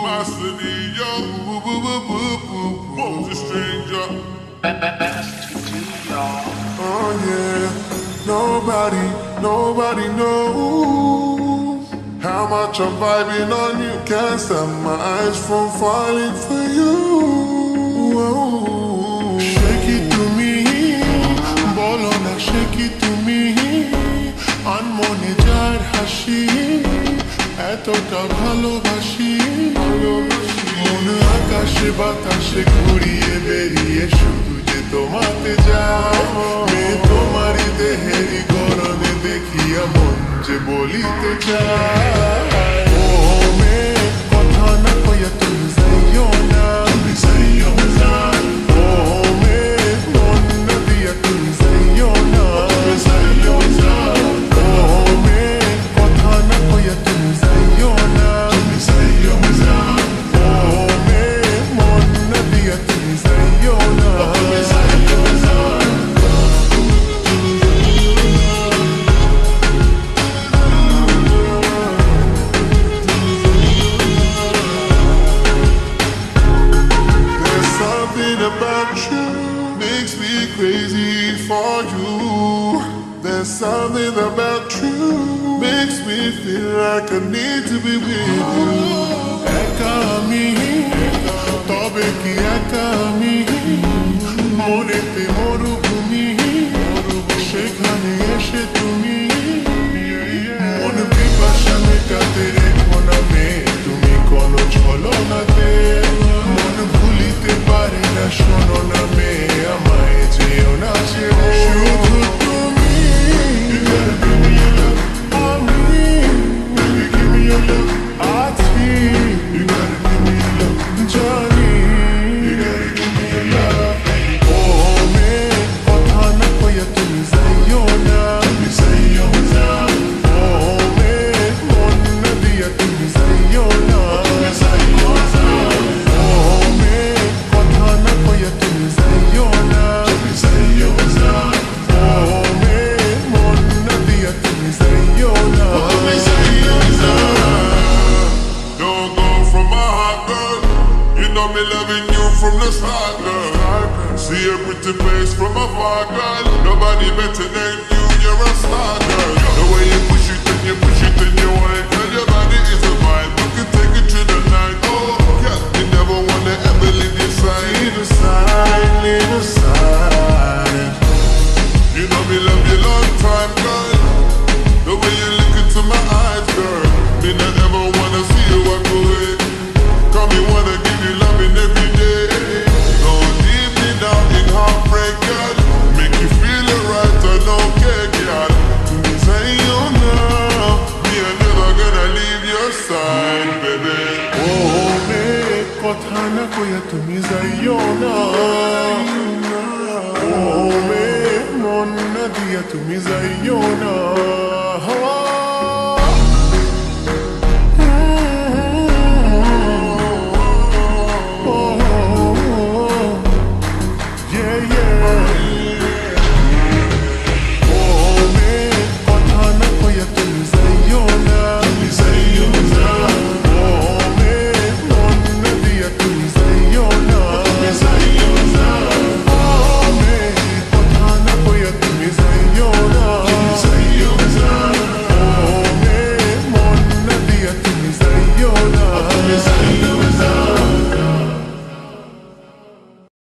Macedonia, who's a stranger? Oh yeah, nobody knows how much I'm vibing on you. Can't stop my eyes from falling for you. Whoa. Shake it to me, bolo na shake it to me. Anmone jar hashi, এতটা ভালোবাসি মনে আকাশে বাতাসে ঘুরিয়ে বেরিয়ে শুধু যে তোমাতে যায় মেয়ে তোমারই দেহেরই গরমে দেখিয়া মন যে বলিতে চায় ও মেয়ে কথা না কইয়া তুমি যাইও না ও মেয়ে মন না দিয়া তুমি যাইও না ও মেয়ে কথা না কইয়া তুমি যাইও না ও মেয়ে মন না দিয়া তুমি যাইও না About you makes me crazy for you. There's something about you makes me feel like I need to be with you. Eka ami, tobe ki eka ami, monete morubhumi, shekhane eshe tumi, mon pipasha metate rekho na me, tumi kono chholonate. ভুলিতে পারি না শোনো না মেয়ে আমায় যেও না শুধু তুমি আমি আছি জানি ও মেয়ে কথা না কইয়া তুমি যাইও না ও মেয়ে মন না দিয়া তুমি যাইও না Me loving you from the start, girl. See your pretty face from afar, girl. Nobody better than you, you're a star, girl. The way you push it and you push it and you whine, girl, your body is a vibe. You can take it to the night. Oh, yeah, you never wanna ever leave your side. Leave the side. You know me love you long time, girl. The way you look into my eyes, girl. Me not ever wanna see you walk away. Come me wanna give you loving every day. Go deep me down in heartbreak, girl. Make you feel it right, I don't care, girl. To me say you know, me I'm never gonna leave your side, baby. Oh, me kotha na koya tumi jaiyo na. Oh, me mon na diya tumi jaiyo na.